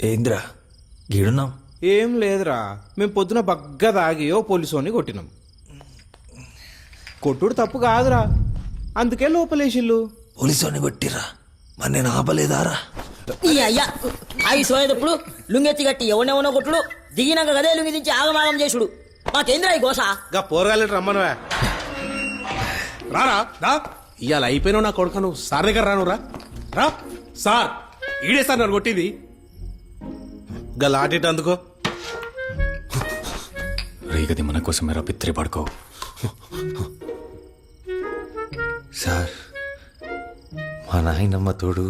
ఏంద్రా గీడున్నాం? ఏం లేదురా, మేము పొద్దున బగ్గ తాగియో పోలీసోని కొట్టినాం. కొట్టుడు తప్పు కాదురా, అందుకే లోపలేసిల్లు. పోలీసు కొట్టిరా, మరి నేను ఆపలేదారా? ఈ అయ్యా అవి సోయేటప్పుడు లుంగెత్తి కట్టి ఎవడెవనో కొట్టుడు, దిగినాక గదే లుంగి దించి ఆగమాగం చేసుడు. మాకేంద్రా ఈ గోస? గా పోరగాలి రమ్మనవా? రారా రా, ఇవాళ అయిపోయినావు నా కొడుకు. నువ్వు సార్ దగ్గర రాను రా. రా సార్, ఈడే సార్ నన్ను కొట్టింది. గా లాటిట్ అందుకో. రేగది మన కోసం మేరా పిత్రి పడుకో. సార్, మా నాయనమ్మ తోడు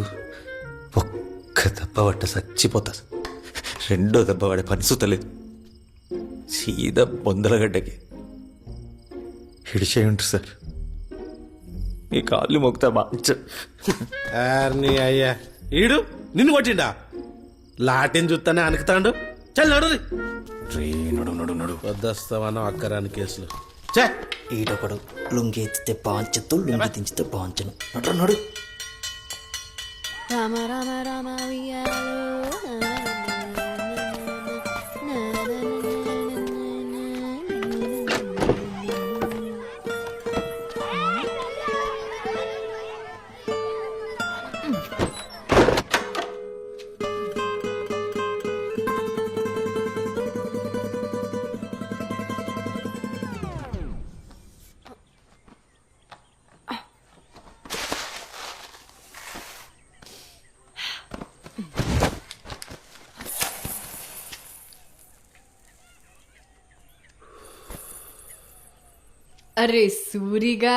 ఒక్క దెబ్బ పట్ట చచ్చిపోతా. రెండో దెబ్బ పడే పరిస్థితలేదు. సీదా బొందలగడ్డకి హిడిచే ఉంటారు సార్. మీ కాళ్ళు మొక్కుతా బాగా. నీ అయ్యా ఈడు నిన్ను కొట్టిండా? లాటిని చూస్తానే అనుకుతాడు. చల్ నడు రే నడు నడు నడు. వద్దస్తావనో అక్కరాని కేసులు. చే ఈడొకడు లుంగి ఎత్తితే బాంచతు, లుంగి దించితే బాంచను. నడు నడు. రామ రామ రామ ఉయ్యాలో. అరే సూరిగా,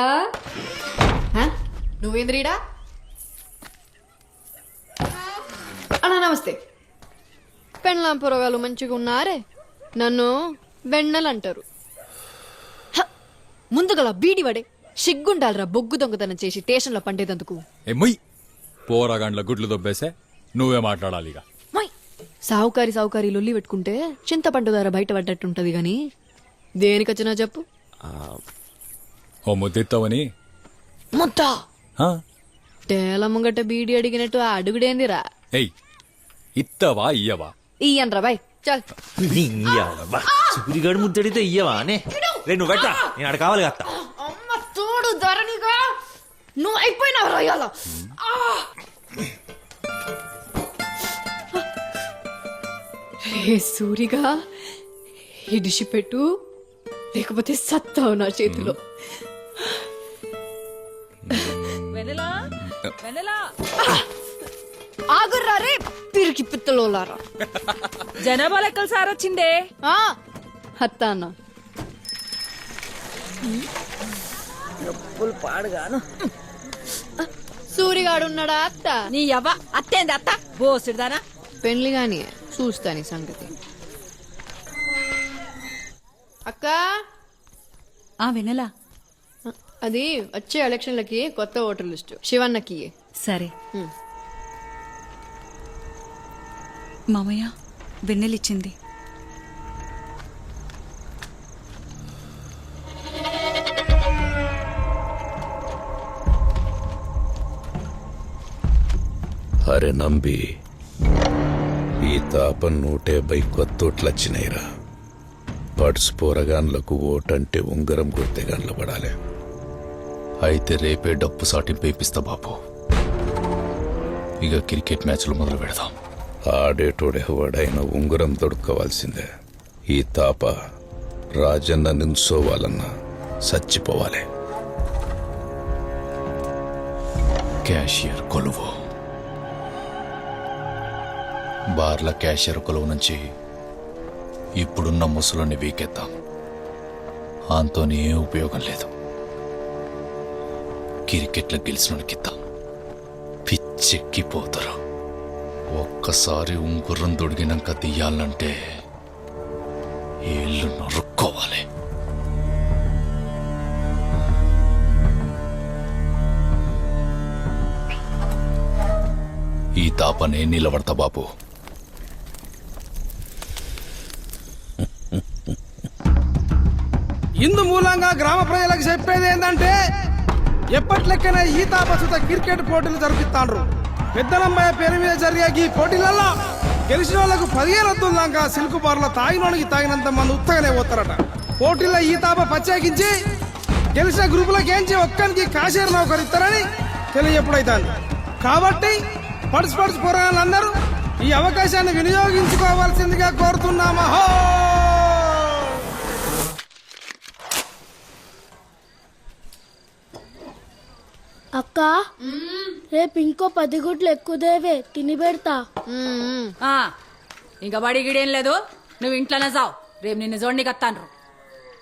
నువ్వేంద్రీడా? అన్నా నమస్తే. పెళ్ళాం పొరగాలు మంచిగా ఉన్నారే, నన్ను బెన్నెలు అంటారు. ముందుగల బీడి వడే సిగ్గుండాలరా బొగ్గు దొంగతనం చేసి స్టేషన్లో పండేదందుకు. మొయ్ పోరాగాండ్ల గుడ్లు దొబ్బేసే నువ్వే మాట్లాడాలి. ఇక సావుకారి లొల్లి పెట్టుకుంటే చింతపండు ధర బయట పడ్డట్టుంటది గాని దేనికొచ్చినా చెప్పు. ఓ ముద్దిస్తావని మొత్తా తేల ముంగట బీడి అడిగినట్టు ఆ అడుగుడేందిరా? ఎయ్ ఇత్తవా ఇయ్యవా? ఇయ్యన్రా బాయ్ చల్. సూరిగాడు ముద్దడితే ఇయ్యవా అనే? రెండు పెట్ట, నేను అక్కడ కావాలి కదా. అమ్మ తోడు ధరణిగా నువ్వు అయిపోయినావు రాయాల. సూరిగా ఇడిసిపెట్టు, లేకపోతే సత్తావు నా చేతిలో. ఆగుర్రా రే పిరికి పిత్తలోలారా. జనాభా లెక్కలు సార్ వచ్చిందే. అత్త అన్న పాడుగాను. సూరిగాడున్నాడా అత్త? నీ అవ్వ అత్తేంది అత్త బోసుదానా? పెళ్లి గాని చూస్తాని సంగతి. అక్క వెనలా అది వచ్చే ఎలక్షన్లకి కొత్త ఓటర్ లిస్టు శివన్నకి. సరే మామయ్య, వెన్నెలిచ్చింది. అరే నంబి, ఈ తాప 150 కొత్తోట్లొచ్చినాయిరా. పడ్స్ పోరగాన్లకు ఓటంటే ఉంగరం గుర్తెగాన్ల పడాలి. అయితే రేపే డప్పు సాటింపు వేపిస్తా బాబు. ఇక క్రికెట్ మ్యాచ్లు మొదలు పెడదాం. ఆడేటోడెవడైనా ఉంగరం దొడుక్కోవాల్సిందే. ఈ తాప రాజన్న నించోవాలన్నా చచ్చిపోవాలి. క్యాషియర్ కొలువు. బార్ల క్యాషియర్ కొలువు నుంచి ఇప్పుడున్న ముసలుని వీకెత్తాం. అంతోనే ఏ ఉపయోగం లేదు. క్రికెట్లో గెలిచినోనికిద్దాం. పిచ్చెక్కిపోతారు. ఒక్కసారి ఉంగుర్రం దొడిగినాక తీయాలంటే ఏళ్ళు నరుక్కోవాలి. ఈ తాపనే నిలబడతా బాబు. ఇందు మూలంగా గ్రామ ప్రజలకు చెప్పేది ఏంటంటే, ఎప్పట్లెక్కనే ఈ తాపసుత క్రికెట్ పోటీలు జరిపిస్తాండ్రు. పెద్దలమ్మాయి పేరు మీద జరిగే ఈ పోటీలలో గెలిచిన వాళ్ళకు 15 వద్దుల దాకా సిల్క్ బార్లో తాగినోనికి తాగినంత మంది ఉత్తగానే పోతారట. పోటీల్లో ఈ తాప ప్రత్యేకించి గెలిచిన గ్రూపులకు ఏంచి ఒక్కరికి కాషేరు నౌకరు ఇస్తారని తెలియజెప్పుడైతాను. కాబట్టి పడుసు పోరాళ్ళందరూ ఈ అవకాశాన్ని వినియోగించుకోవాల్సిందిగా కోరుతున్నామా. అక్క రేపు ఇంకో 10 గుడ్లు ఎక్కువదేవే తిని పెడతా. ఇంకా బడి గిడేం లేదు, నువ్వు ఇంట్లోనే చావు. రేపు నిన్ను జోడిని కత్తాను.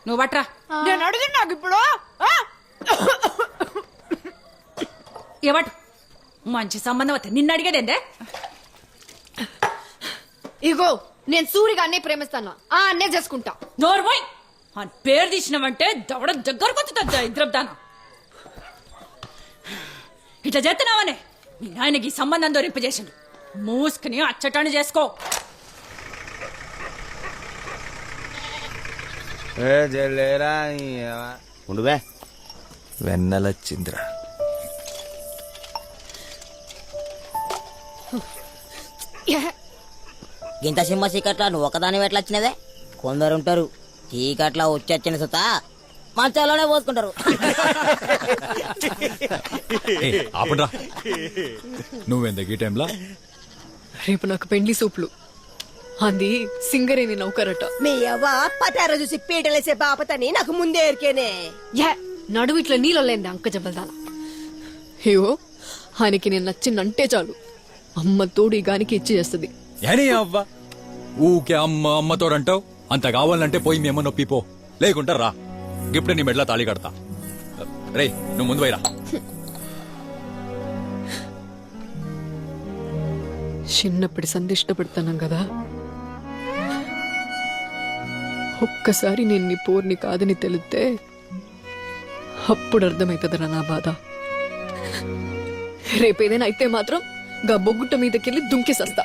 నువ్వు బట్రా. నేను అడిగింది నాకు ఇప్పుడు ఏవట్ మంచి సంబంధం వస్తే నిన్ను అడిగేదేందే. ఇగో నేను సూరిగానే ప్రేమిస్తాను, ఆ అన్నే చేసుకుంటా. నోర్మోయ్ అని పేరు తీసినావంటే దవడ దగ్గరకు వచ్చి ఇద్దరుదానా ఇట్లా చేస్తున్నావనే మీ నాయనకి ఈ సంబంధం దొరింపజేసిండు. మూసుకుని అచ్చటాన్ని చేసుకో. ఉండువే వెన్నెలొచ్చిందిరా. ఇంత సింహ చీకట్లా నువ్వు ఒకదాని ఎట్లా వచ్చినదే? కొందరు ఉంటారు చీకట్లా వచ్చి సుత మంచాలోనే పోసుకుంటారు. ఆపడ్రా. నువ్వెందుకు ఈ టైంలో? రేపు నాకు పెండ్లి సూపులు, అది సింగరేని నౌకరట. మీ అవ్వ పతార చూసి పీటలేసే బాపతని నాకు ముందే ఎరికేనే. నడువు ఇట్లా నీళ్ళలేండి అంక జబ్బదాల. అయ్యో ఆయనకి నేను నచ్చిందంటే చాలు, అమ్మ తోడు ఈ గానికి ఇచ్చి చేస్తుంది. ఏనీ అవ్వ ఊకే అమ్మతోడంటావు. అంత కావాలంటే పోయి మీ అమ్మ నొప్పిపో, లేకుంటా రా. ఇప్పుడే నీ మెడల తాళి కడతా. రే నువ్వు ముందు పోయిరా. చిన్నప్పటి సందిష్ట పెడతాను కదా, ఒక్కసారి నేను నీ పోర్ని కాదని తెలిస్తే అప్పుడు అర్థమవుతుందరా నా బాధ. రేపేదైనా అయితే మాత్రం గా బొగ్గుట్ట మీదకెళ్ళి దుంకేసస్తా.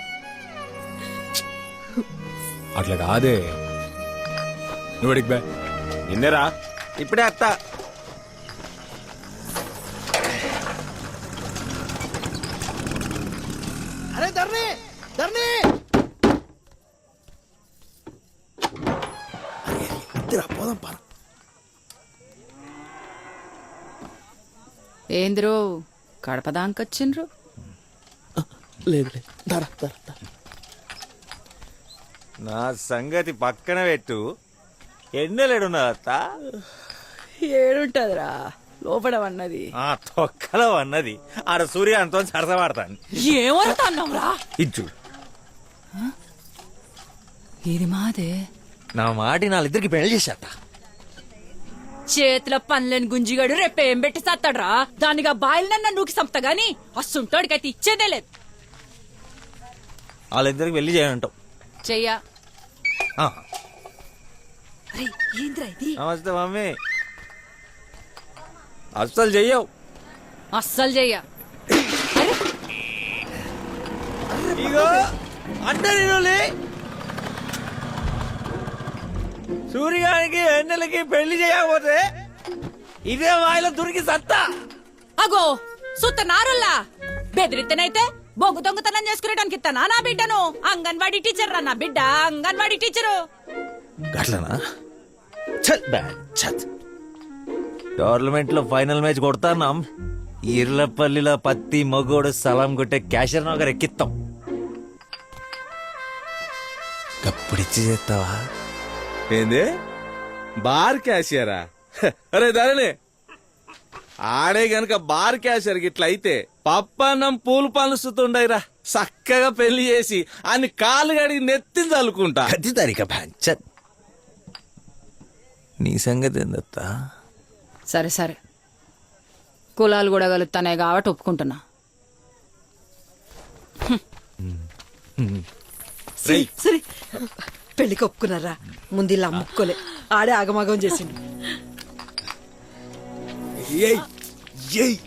అట్లా కాదే. నువ్వు అడిగి బే. నిన్నేరా ఇప్పుడే అత్త. అరే ధర్ని ధర్ని పోదాం పార. ఏంద్రో కడపదాంకొచ్చిండ్రు? లేదు నా సంగతి పక్కన పెట్టు. ఎన్నెలేడున్నా అత్త? ఏడుంటదిరా లోపల అన్నది. ఆ తొక్కలో అన్నది ఆడ సూర్యాంతో సరసమాడతాను. ఏమవుతాన్నావురా? ఇచ్చు ఇది మాదే. నా మాటి నాళ్ళిద్దరికి పెళ్లి చేసేస్తా. చేతిలో పనులేని గుంజిగాడు రేపేం పెట్టి సత్తాడ్రా. దానిగా బాయిలనన్నా నూకి సంపుతా గాని అస్సుంటోడికైతే ఇచ్చేదే లేదు. వాళ్ళిద్దరికి పెళ్లి చేయనంటావు. చెయ్యా. ఆ. ఏంద్రా ఇది? నమస్తే మమ్మీ. అస్సలు చెయ్యవు. అస్సలు చెయ్యా. ఇగో అంటే నేను సూర్యానికి ఎన్నెలకి పెళ్లి చేయకపోతే ఇదే వాయిలో దొరికి సత్తా. అగో సుత్త నారుల్లా బెదిరితేనైతే బొగ్గు దొంగతనం చేసుకునేటానికి ఇస్తానా నా బిడ్డను? అంగన్వాడీ టీచర్ రా నా బిడ్డ, అంగన్వాడీ టీచరు. గట్లనా? చల్ బ్యాడ్ చత్. టోర్నమెంట్ లో ఫైనల్ మ్యాచ్ కొడతాన్నాం. ఇర్లపల్లిలో పత్తి మగోడు సలాం కొట్టే క్యాషర్ నగర్ ఎక్కిస్తాం. కప్పుడిచ్చి చేస్తావా? ఏంది బార్ క్యాషియరా? అరే ధరణి, ఆడే గనక బార్ క్యాషియర్ గిట్ల అయితే పప్పన్నం పూలు పనుస్తుండయిరా. చక్కగా పెళ్లి చేసి అన్ని కాళ్ళు గడిగి నెత్తిని చల్లుకుంటా. అది తరిక చత్. నీ సంగతి ఏందత్తా? సరే సరే, కులాలు కూడా కలుగుతానే కాబట్టి ఒప్పుకుంటున్నా. సరే పెళ్లికి ఒప్పుకున్నారా? ముందు ఇలా అమ్ముకోలే, ఆడే ఆగమాగం చేసిండు. ఏయ్ ఏయ్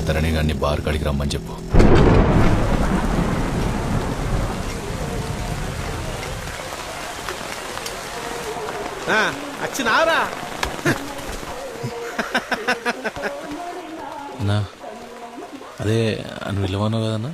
ధరణి గారిని బార్ కాడికి రమ్మని చెప్పు. వచ్చినారా అదే అని విలువను కదన్నా